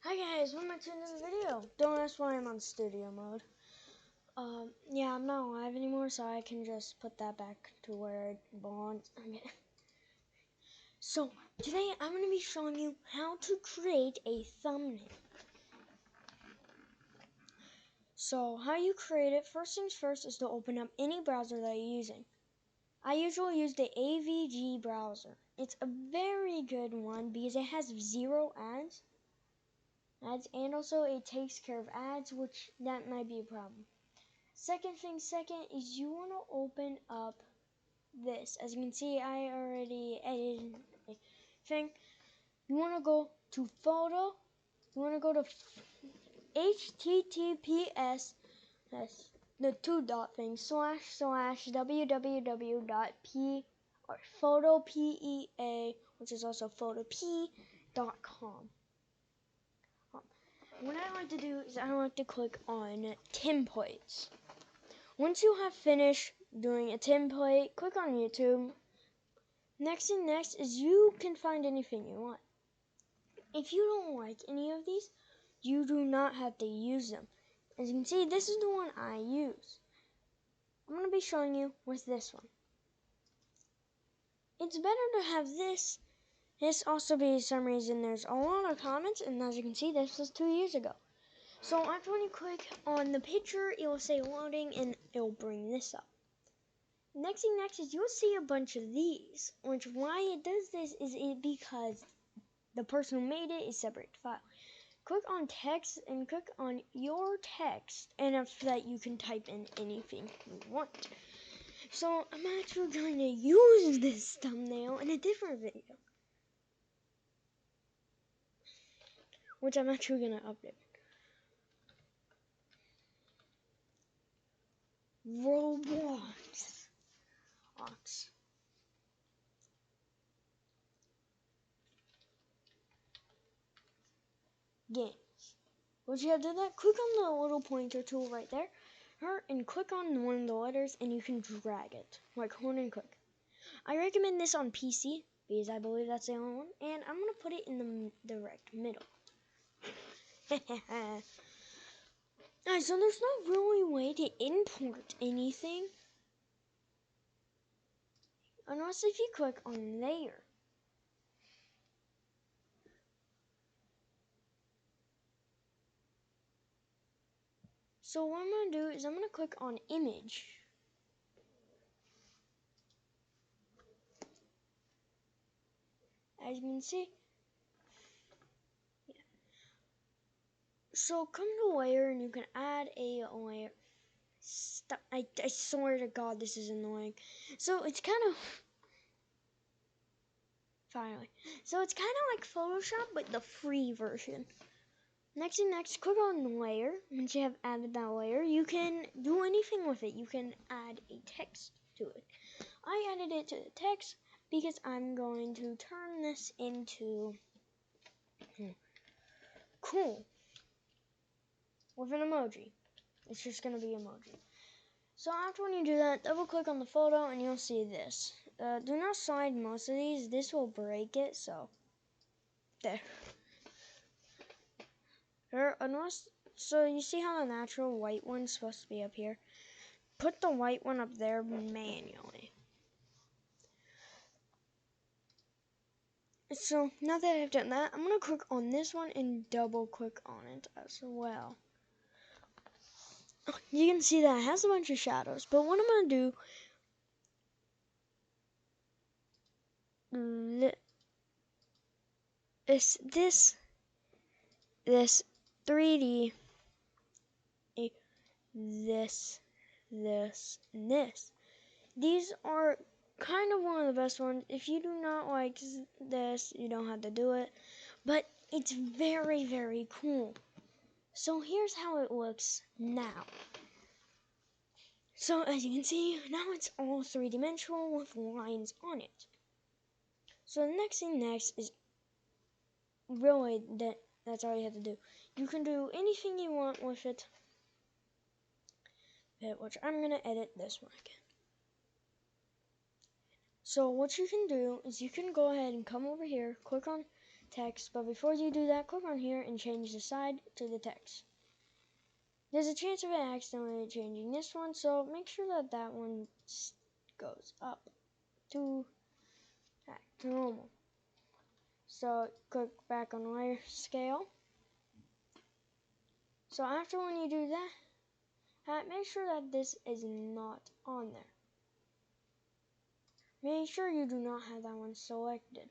Hi guys, welcome back to another video. Don't ask why I'm on studio mode. Yeah, I'm not live anymore, so I can just put that back to where it belongs. Okay. So, today I'm going to be showing you how to create a thumbnail. So, how you create it, first things first is to open up any browser that you're using. I usually use the AVG browser. It's a very good one because it has zero ads, and also it takes care of ads, which that might be a problem. Second is you want to open up this. As you can see, I already edited a thing. You want to go to photo. You want to go to https, that's the two dot thing, / www.p or photopea, which is also photop.com. What I like to do is I like to click on templates. Once you have finished doing a template, click on YouTube. Next is you can find anything you want. If you don't like any of these, you do not have to use them. As you can see, this is the one I use. I'm going to be showing you with this one. It's better to have this. This also because some reason there's a lot of comments, and as you can see, this was 2 years ago. So after when you click on the picture, it will say loading and it will bring this up. Next is you'll see a bunch of these, which why it does this is because the person who made it is separate file. Click on text and click on your text, and after that you can type in anything you want. So I'm actually going to use this thumbnail in a different video, which I'm actually going to update. Roblox. Games. Once you have done that, click on the little pointer tool right there, and click on one of the letters, and you can drag it, like hold and click. I recommend this on PC, because I believe that's the only one, and I'm going to put it in the direct middle. Alright, so there's not really a way to import anything, unless if you click on layer. So what I'm going to do is I'm going to click on image. As you can see, yeah. So come to layer and you can add a layer. Stop. I swear to God, this is annoying. So it's kind of finally. So it's kind of like Photoshop, but the free version. Next, click on layer. Once you have added that layer, you can do anything with it. You can add a text to it. I added it to the text because I'm going to turn this into cool with an emoji. It's just going to be emoji. So after when you do that, double click on the photo and you'll see this. Do not slide most of these. This will break it, so there. So you see how the natural white one's supposed to be up here? Put the white one up there manually. So now that I've done that, I'm going to click on this one and double click on it as well. You can see that it has a bunch of shadows, but what I'm going to do, this 3D, this, and this. These are kind of one of the best ones. If you do not like this, you don't have to do it, but it's very, very cool. So here's how it looks now. So as you can see, now it's all three-dimensional with lines on it. So the next is really that's all you have to do. You can do anything you want with it, which I'm going to edit this one again. So what you can do is you can go ahead and come over here, click on text, but before you do that, click on here and change the side to the text. There's a chance of it accidentally changing this one, so make sure that that one goes up to back to normal. So click back on layer scale. So after when you do that, make sure that this is not on there. Make sure you do not have that one selected.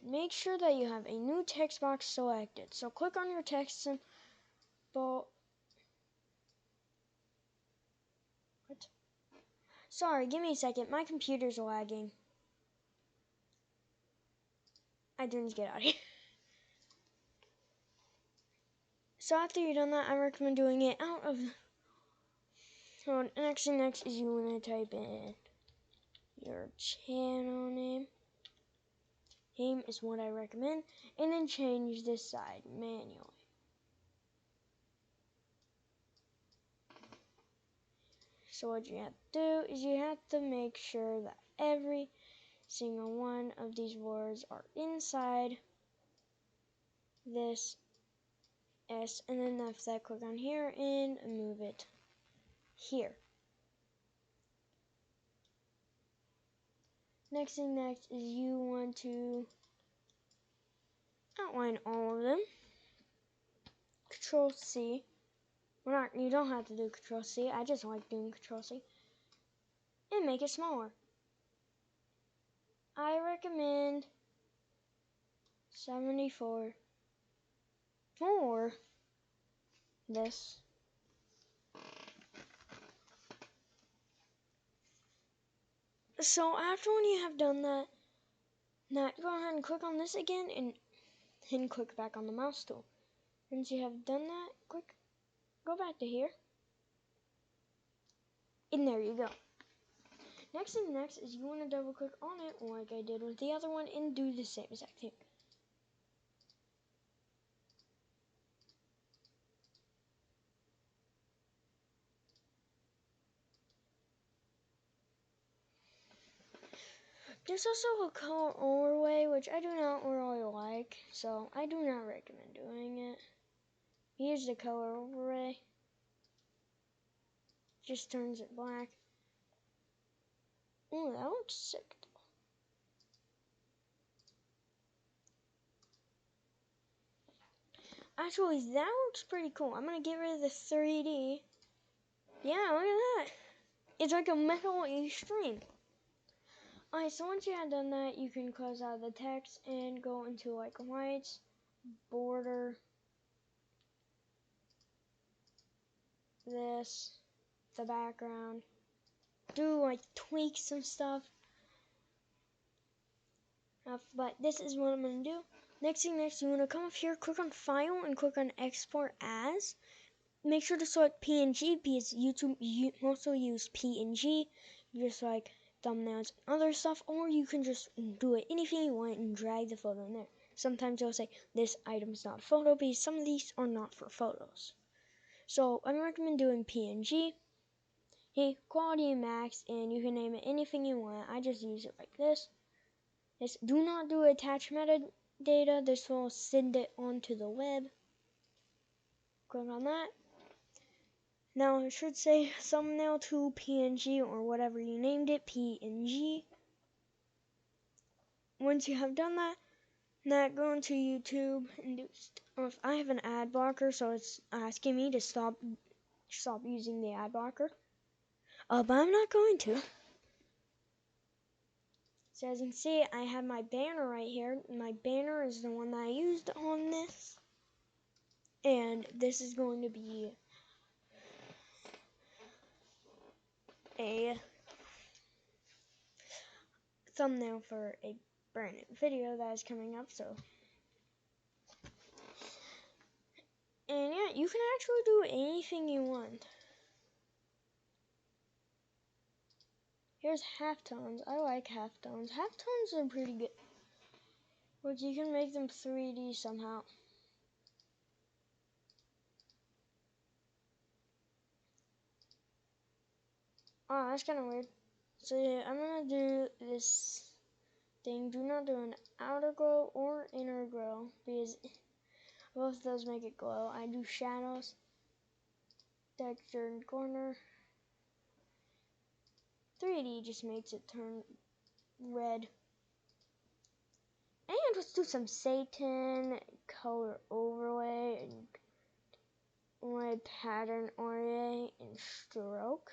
Make sure that you have a new text box selected. So click on your text symbol. What? Sorry, give me a second. My computer's lagging. I didn't get out of here. So after you've done that, I recommend doing it out of. So next is you want to type in your channel name. Name is what I recommend, and then change this side manually. So what you have to do is you have to make sure that every single one of these words are inside this S, and then after that, click on here and move it here. Next is you want to outline all of them. Control C. You don't have to do Control C. I just like doing Control C. And make it smaller. I recommend 74 for this. So after when you have done that, now go ahead and click on this again and then click back on the mouse tool. Once you have done that, go back to here. And there you go. Next is you want to double click on it like I did with the other one and do the same exact thing. There's also a color overlay, which I do not really like, so I do not recommend doing it. Here's the color overlay. Just turns it black. Oh, that looks sick. Actually, that looks pretty cool. I'm gonna get rid of the 3D. Yeah, look at that. It's like a metal string. Alright, so once you have done that, you can close out the text and go into like lights, border, this, the background, do like tweak some stuff. But this is what I'm going to do. Next, you want to come up here, click on File, and click on Export As. Make sure to select PNG because YouTube also use PNG, just like thumbnails and other stuff, or you can just do it anything you want and drag the photo in there. Sometimes it'll say this item is not a photo because some of these are not for photos. So I recommend doing PNG. Hey, quality max, and you can name it anything you want. I just use it like this. Do not do attach metadata. This will send it onto the web. Click on that. Now it should say thumbnail to PNG or whatever you named it, PNG. Once you have done that, now go into YouTube and do stuff. I have an ad blocker, so it's asking me to stop using the ad blocker. But I'm not going to. So as you can see, I have my banner right here. My banner is the one that I used on this. And this is going to be a thumbnail for a brand new video that is coming up. So, and yeah, you can actually do anything you want. Here's halftones. I like halftones. Halftones are pretty good. But you can make them 3D somehow. Oh, that's kind of weird. So yeah, I'm gonna do this thing. Do not do an outer glow or inner glow because both of those make it glow. I do shadows, texture, and corner. 3D just makes it turn red. And let's do some Satan color overlay and my pattern overlay and stroke.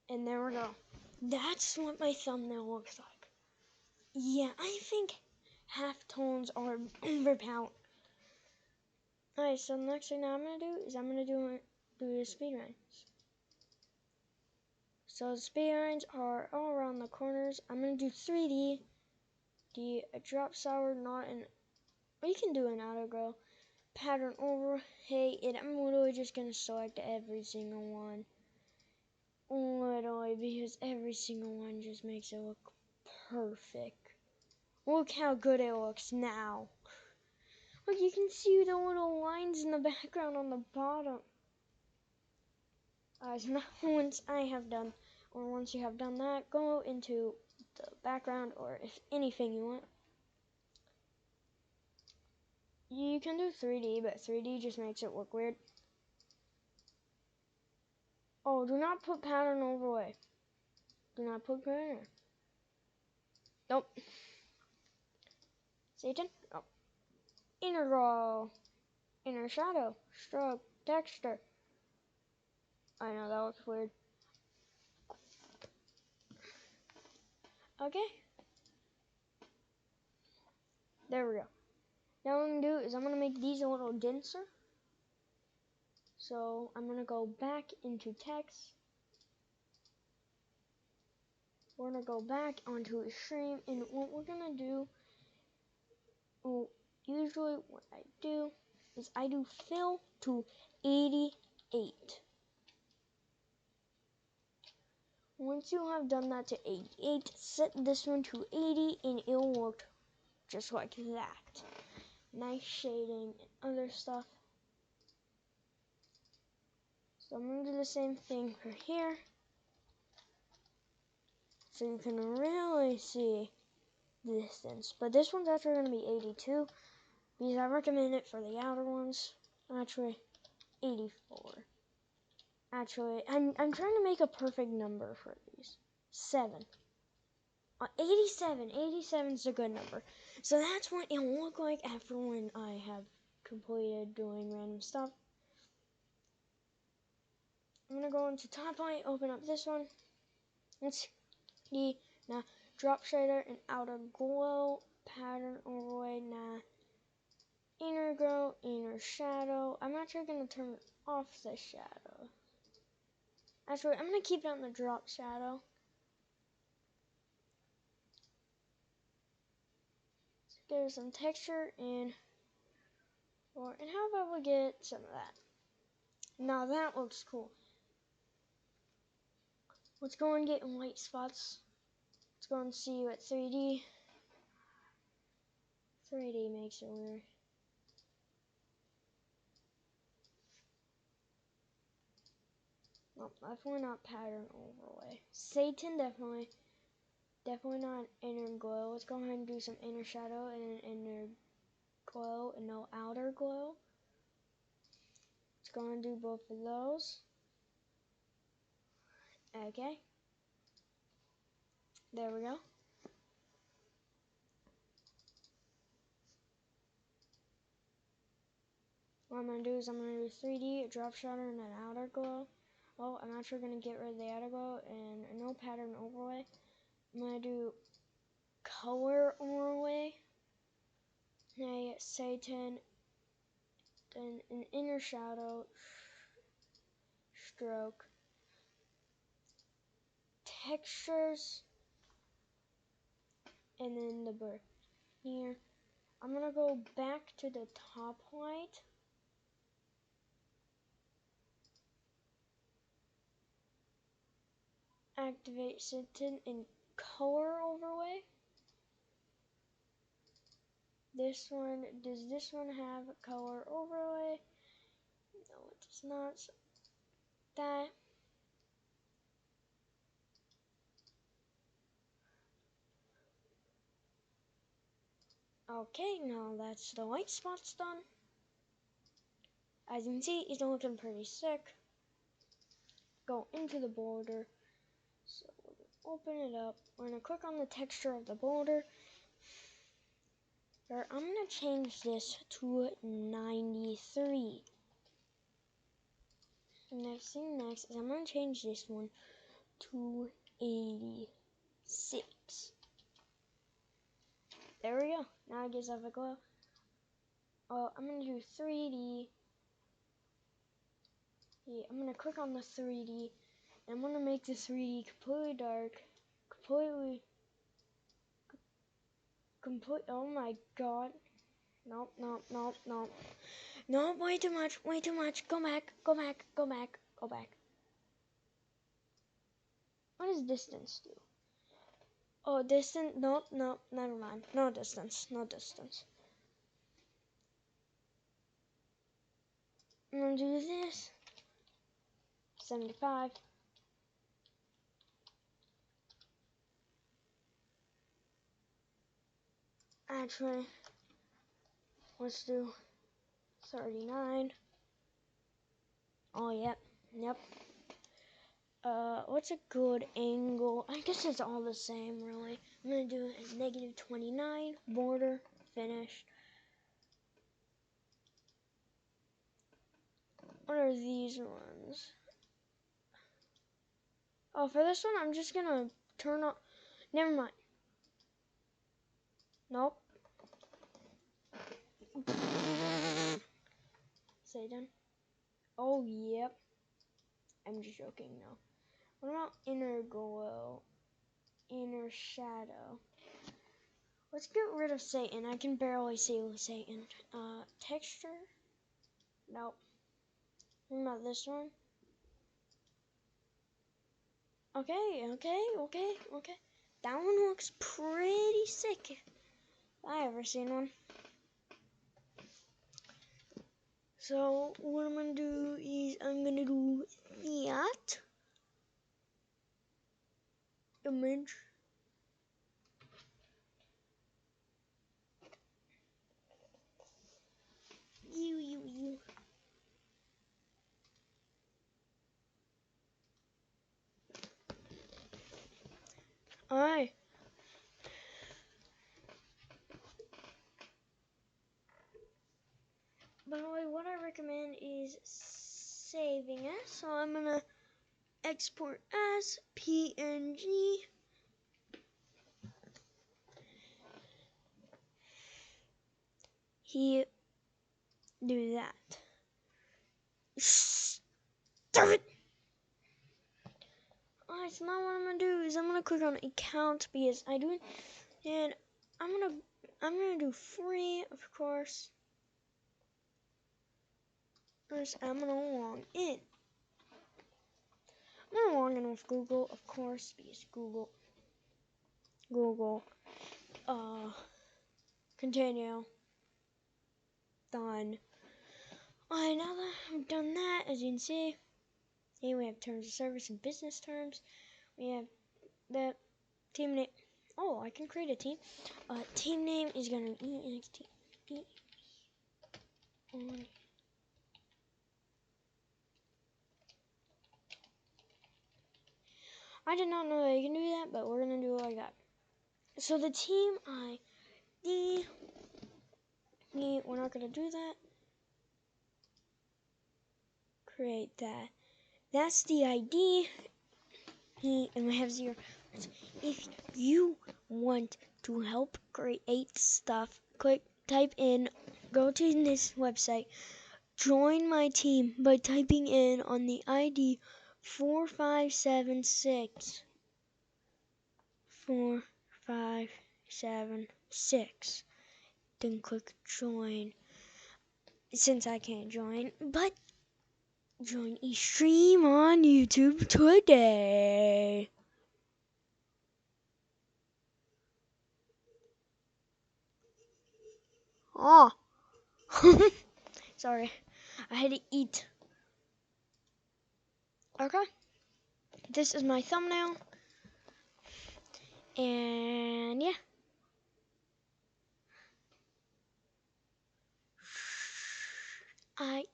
And there we go. That's what my thumbnail looks like. Yeah, I think halftones are overpowered. Alright, so the next thing I'm gonna do is I'm gonna do the speed runs. So the speed runs are all around the corners. I'm gonna do 3D, a drop shower, not an. Or you can do an outer glow. Pattern overlay, and I'm literally just gonna select every single one. Literally, because every single one just makes it look perfect. Look how good it looks now. Look, you can see the little lines in the background on the bottom. So once you have done that, go into the background or if anything you want. You can do 3D, but 3D just makes it look weird. Oh, do not put pattern overlay. Do not put pattern. Nope. Satan? Oh. Inner glow. Inner shadow. Stroke. Texture. I know, that looks weird. Okay. There we go. Now what I'm going to do is I'm going to make these a little denser. So I'm going to go back into text. We're going to go back onto extreme. And what we're going to do, usually what I do is I do fill to 88. Once you have done that to 88, set this one to 80 and it'll look just like that. Nice shading and other stuff. So I'm going to do the same thing for here. So you can really see the distance. But this one's actually going to be 82 because I recommend it for the outer ones. Actually, 84. Actually, I'm trying to make a perfect number for these. 7. 87. 87 is a good number. So that's what it'll look like after when I have completed doing random stuff. I'm going to go into top light, open up this one. Let's see. Now, drop shader and outer glow, pattern overlay, inner glow, inner shadow. I'm actually going to turn off the shadow. Actually, I'm going to keep it on the drop shadow. Let's give it some texture and how about we get some of that? Now that looks cool. Let's go and get white spots. Let's go and see what 3D makes it weird. Nope, definitely not pattern overlay. Satan, definitely not inner glow. Let's go ahead and do some inner shadow and an inner glow and no outer glow. Let's go and do both of those. Okay. There we go. What I'm going to do is I'm going to do 3D, a drop shadow, and an outer glow. Oh, I'm actually going to get rid of the outer glow and no pattern overlay. I'm going to do color overlay. A Satan, then an inner shadow, stroke, textures, and then the bird here. I'm going to go back to the top light. Activate Satan in color overlay. This one, does this one have a color overlay? No, it does not. So that. Okay, now that's the white spots done. As you can see, it's looking pretty sick. Go into the border. So we're gonna open it up. We're gonna click on the texture of the border. I'm gonna change this to 93. Next thing next is I'm gonna change this one to 86. There we go. Now it gives off a glow. I'm gonna do 3D. Yeah, I'm gonna click on the 3D. And I'm gonna make the 3D completely dark. Oh my god. Nope, nope, nope, nope. No, way too much, way too much. Go back, go back, go back, go back. What does distance do? Oh, distance, nope, nope, never mind. No distance, no distance. I'm gonna do this. 75. Actually, let's do 39. Oh, yep, yep. What's a good angle? I guess it's all the same, really. I'm gonna do a negative 29, border, finished. What are these ones? Oh, for this one, I'm just gonna turn on, never mind. Nope. Say done. Oh, yep. I'm just joking now. What about inner glow? Inner shadow. Let's get rid of Satan. I can barely see Satan. Texture? Nope. What about this one? Okay. That one looks pretty sick. If I ever seen one. So what I'm gonna do is I'm gonna do that image. You. Alright. By the way, what I recommend is saving as. So I'm gonna export as PNG. Here, do that. Stop it! Alright, so now what I'm gonna do is I'm gonna click on account because I do it, and I'm gonna do free, of course. First, I'm gonna log in. I'm gonna log in with Google, of course, because Google, continue, done. Alright, now that I've done that, as you can see, here we have terms of service and business terms. We have the team name. Oh, I can create a team. Team name is gonna be EXT. I did not know that you can do that, but we're gonna do it like that. So the team ID, we're not gonna do that. Create that. That's the ID. And we have 0. If you want to help create stuff, type in, go to this website, join my team by typing in on the ID 4576. 4576. Then click join. Since I can't join, but join a stream on YouTube today. Oh. Sorry. I had to eat. Okay. This is my thumbnail. And yeah.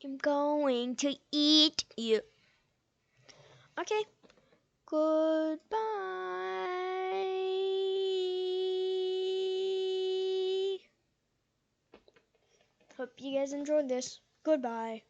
I'm going to eat you. Okay. Goodbye. Hope you guys enjoyed this. Goodbye.